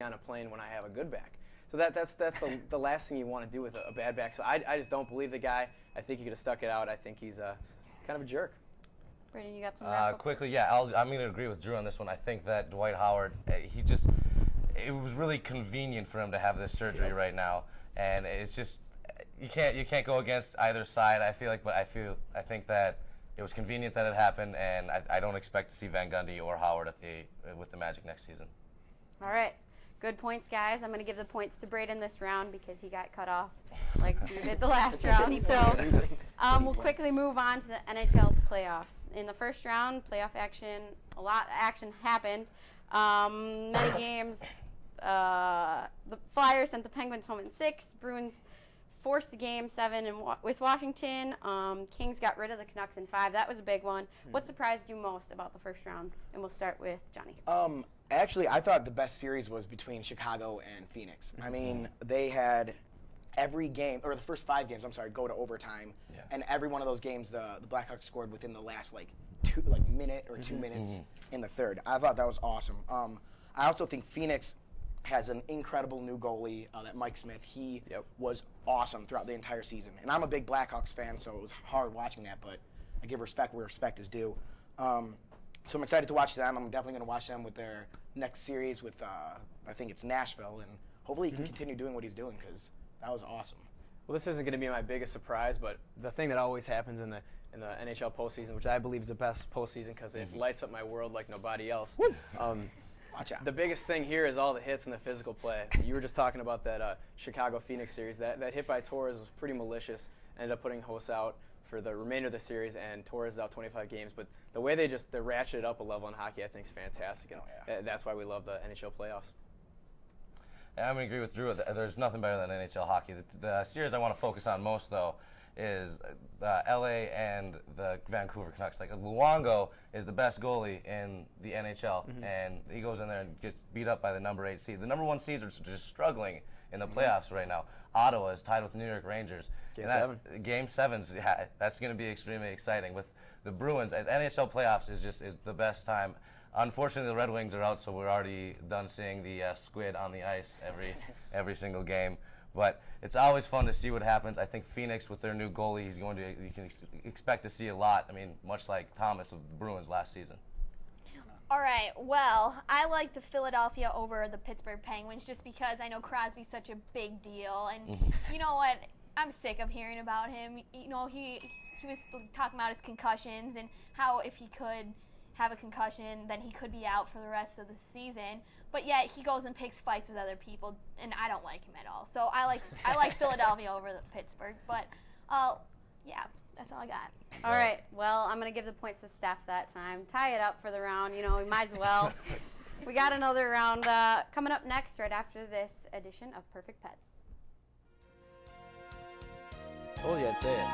on a plane when I have a good back. So that's the last thing you want to do with a bad back. So I just don't believe the guy. I think he could have stuck it out. I think he's kind of a jerk. Braden, you got some wrap-up? Quickly, yeah, I'm going to agree with Drew on this one. I think that Dwight Howard, it was really convenient for him to have this surgery right now, and it's just you can't go against either side. I think that it was convenient that it happened, and I don't expect to see Van Gundy or Howard with the Magic next season. All right. Good points, guys. I'm going to give the points to Braden this round because he got cut off like Drew did the last round. So we'll quickly move on to the NHL playoffs. In the first round, playoff action, a lot of action happened. Many games. The Flyers sent the Penguins home in 6. Bruins forced the game 7 with Washington. Kings got rid of the Canucks in 5. That was a big one. What surprised you most about the first round? And we'll start with Johnny. Actually, I thought the best series was between Chicago and Phoenix. I mean, they had every game, or the first 5 games, go to overtime. Yeah. And every one of those games, the Blackhawks scored within the last minute or 2 minutes in the third. I thought that was awesome. I also think Phoenix has an incredible new goalie, that Mike Smith. He was awesome throughout the entire season. And I'm a big Blackhawks fan, so it was hard watching that, but I give respect where respect is due. So I'm excited to watch them. I'm definitely going to watch them with their next series with, I think it's Nashville, and hopefully he can continue doing what he's doing because that was awesome. Well, this isn't going to be my biggest surprise, but the thing that always happens in the NHL postseason, which I believe is the best postseason because it lights up my world like nobody else. Watch out. The biggest thing here is all the hits and the physical play. You were just talking about that Chicago-Phoenix series. That hit by Torres was pretty malicious. Ended up putting Hose out for the remainder of the series, and Torres is out 25 games. But the way they ratcheted up a level in hockey, I think, is fantastic. And that's why we love the NHL playoffs. Yeah, I'm going to agree with Drew. There's nothing better than NHL hockey. The series I want to focus on most, though, is LA and the Vancouver Canucks. Like, Luongo is the best goalie in the NHL, and he goes in there and gets beat up by the number 8 seed. The number 1 seeds are just struggling in the playoffs right now. Ottawa is tied with the New York Rangers. Game 7's that's going to be extremely exciting. With the Bruins, NHL playoffs is the best time. Unfortunately, the Red Wings are out, so we're already done seeing the squid on the ice every single game. But it's always fun to see what happens. I think Phoenix, with their new goalie, you can expect to see a lot. I mean, much like Thomas of the Bruins last season. All right, well, I like the Philadelphia over the Pittsburgh Penguins just because I know Crosby's such a big deal. And you know what? I'm sick of hearing about him. You know, he was talking about his concussions and how if he could have a concussion, then he could be out for the rest of the season. But yet he goes and picks fights with other people, and I don't like him at all. So I like Philadelphia over the Pittsburgh. But yeah, that's all I got. All right. Well, I'm going to give the points to Steph that time. Tie it up for the round. You know, we might as well. We got another round coming up next right after this edition of Perfect Pets. Told you I'd say it.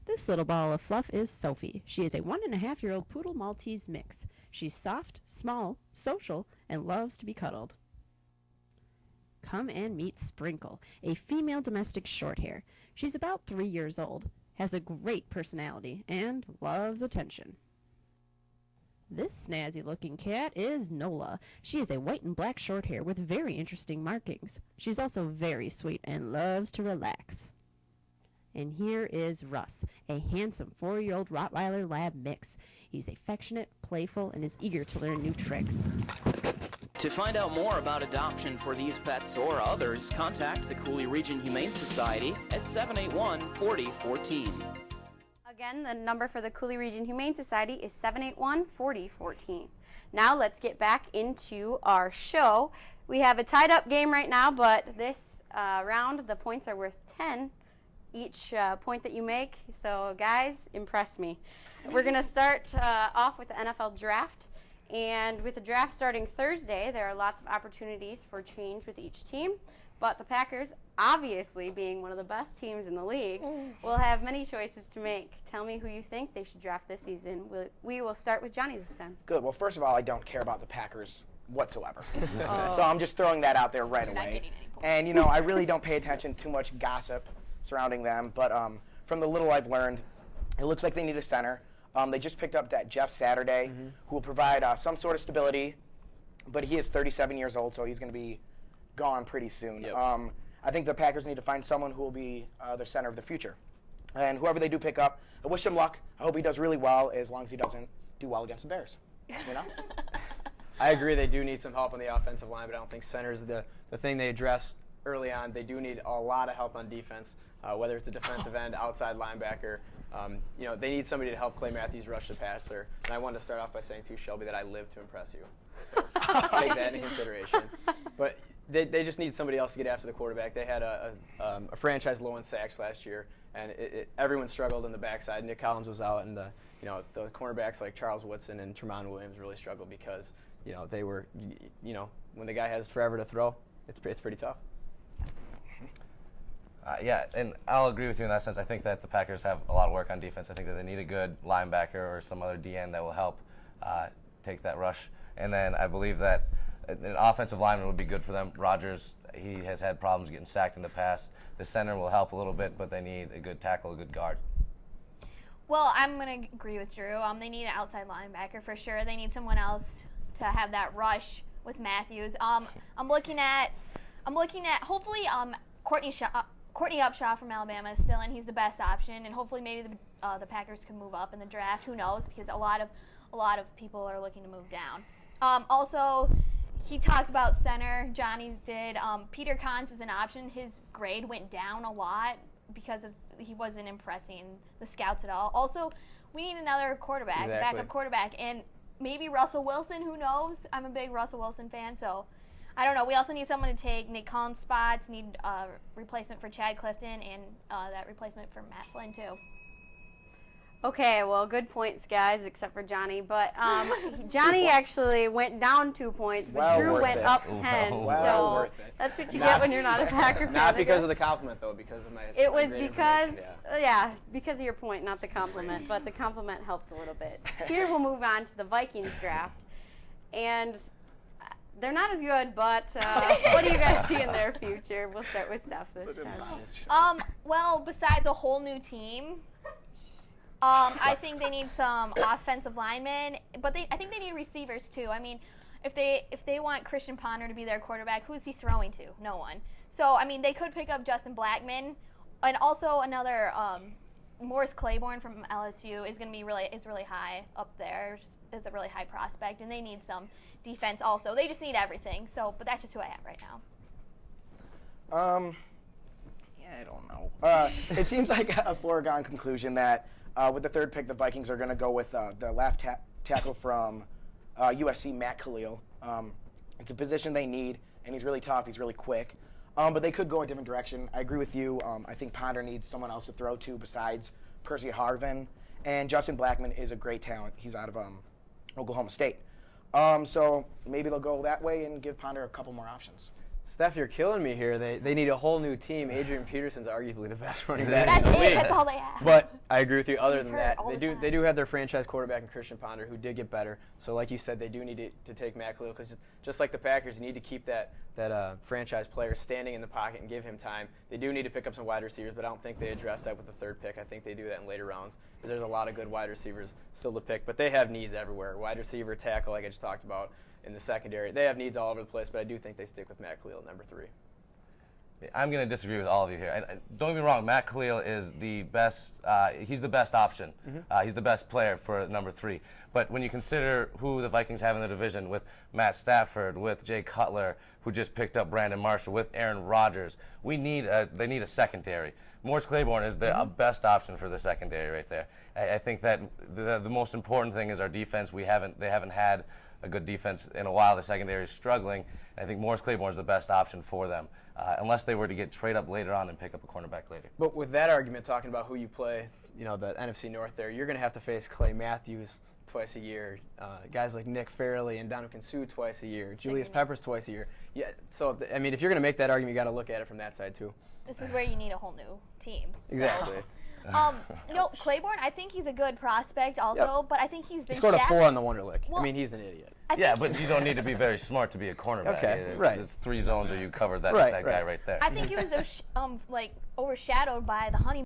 This little ball of fluff is Sophie. She is a 1.5-year-old Poodle Maltese mix. She's soft, small, social, and loves to be cuddled. Come and meet Sprinkle, a female domestic shorthair. She's about 3 years old, has a great personality, and loves attention. This snazzy-looking cat is Nola. She is a white and black shorthair with very interesting markings. She's also very sweet and loves to relax. And here is Russ, a handsome 4-year-old Rottweiler Lab mix. He's affectionate, playful, and is eager to learn new tricks. To find out more about adoption for these pets or others, contact the Cooley Region Humane Society at 781-4014. Again, the number for the Cooley Region Humane Society is 781-4014. Now let's get back into our show. We have a tied-up game right now, but this round the points are worth 10 each point that you make. So, guys, impress me. We're going to start off with the NFL draft. And with the draft starting Thursday, there are lots of opportunities for change with each team. But the Packers, obviously being one of the best teams in the league, will have many choices to make. Tell me who you think they should draft this season. We will start with Johnny this time. Good. Well, first of all, I don't care about the Packers whatsoever. So I'm just throwing that out there right away. Not getting any points. And, you know, I really don't pay attention to much gossip. surrounding them. But from the little I've learned, it looks like they need a center. They just picked up that Jeff Saturday, who will provide some sort of stability, but he is 37 years old, so he's going to be gone pretty soon. Yep. I think the Packers need to find someone who will be their center of the future. And whoever they do pick up, I wish him luck. I hope he does really well, as long as he doesn't do well against the Bears. You know? I agree they do need some help on the offensive line, but I don't think center is the thing they addressed early on. They do need a lot of help on defense, whether it's a defensive end, outside linebacker. They need somebody to help Clay Matthews rush the passer. And I wanted to start off by saying, too, Shelby, that I live to impress you. So take that into consideration. But they just need somebody else to get after the quarterback. They had a franchise low in sacks last year, and everyone struggled in the backside. Nick Collins was out, and the cornerbacks like Charles Woodson and Tremont Williams really struggled because they were when the guy has forever to throw, it's pretty tough. Yeah, and I'll agree with you in that sense. I think that the Packers have a lot of work on defense. I think that they need a good linebacker or some other DN that will help take that rush. And then I believe that an offensive lineman would be good for them. Rodgers, he has had problems getting sacked in the past. The center will help a little bit, but they need a good tackle, a good guard. Well, I'm going to agree with Drew. They need an outside linebacker for sure. They need someone else to have that rush with Matthews. I'm looking at hopefully Courtney Upshaw from Alabama is still in. He's the best option, and hopefully maybe the Packers can move up in the draft. Who knows? Because a lot of people are looking to move down. Also, he talked about center. Johnny did. Peter Kahns is an option. His grade went down a lot because he wasn't impressing the scouts at all. Also, we need another quarterback, backup quarterback, and maybe Russell Wilson. Who knows? I'm a big Russell Wilson fan, so I don't know. We also need someone to take Nick Collins' spots. Need a replacement for Chad Clifton and that replacement for Matt Flynn too. Okay, well, good points, guys, except for Johnny. But Johnny actually went down 2 points, but Drew went up 10. So that's what you get when you're not a Packer fan. Not because of the compliment, though, because of my. It was because, because of your point, not the compliment. But the compliment helped a little bit. Here we'll move on to the Vikings draft, and they're not as good. But what do you guys see in their future? We'll start with Steph this time. Well, besides a whole new team. I think they need some offensive linemen, but I think they need receivers too. I mean, if they want Christian Ponder to be their quarterback, who's he throwing to? No one. So I mean, they could pick up Justin Blackman, and also another Morris Claiborne from LSU is really high up there. Is a really high prospect, and they need some defense also. They just need everything. So, but that's just who I have right now. I don't know. It seems like a foregone conclusion that. With the third pick, the Vikings are going to go with the left tackle from USC, Matt Khalil. It's a position they need, and he's really tough. He's really quick. But they could go a different direction. I agree with you. I think Ponder needs someone else to throw to besides Percy Harvin. And Justin Blackman is a great talent. He's out of Oklahoma State. So maybe they'll go that way and give Ponder a couple more options. Steph, you're killing me here. They need a whole new team. Adrian Peterson's arguably the best running back in the league. That's all they have. But I agree with you. Other than hurt that, they do have their franchise quarterback in Christian Ponder, who did get better. So like you said, they do need to take Matt Khalil, because just like the Packers, you need to keep that franchise player standing in the pocket and give him time. They do need to pick up some wide receivers, but I don't think they address that with the third pick. I think they do that in later rounds, because there's a lot of good wide receivers still to pick. But they have needs everywhere. Wide receiver, tackle, like I just talked about, in the secondary. They have needs all over the place, but I do think they stick with Matt Khalil at number 3. I'm going to disagree with all of you here. And don't get me wrong, Matt Khalil is the best. He's the best option. He's the best player for number 3. But when you consider who the Vikings have in the division, with Matt Stafford, with Jay Cutler, who just picked up Brandon Marshall, with Aaron Rodgers, they need a secondary. Morris Claiborne is the best option for the secondary right there. I think that the most important thing is our defense. They haven't had a good defense in a while. The secondary is struggling. And I think Morris Claiborne is the best option for them, unless they were to get trade up later on and pick up a cornerback later. But with that argument, talking about who you play, the NFC North there, you're going to have to face Clay Matthews twice a year, guys like Nick Fairley and Ndamukong Suh twice a year, Julius Peppers twice a year. Yeah, so I mean, if you're going to make that argument, you got to look at it from that side too. This is where you need a whole new team. Exactly. No, Claiborne, I think he's a good prospect also, but I think he's been He scored a 4 on the Wonderlic. Well, I mean, he's an idiot. Yeah, but you don't need to be very smart to be a cornerback. Okay, It's 3 zones or you cover that, guy right there. I think he was overshadowed by the Honey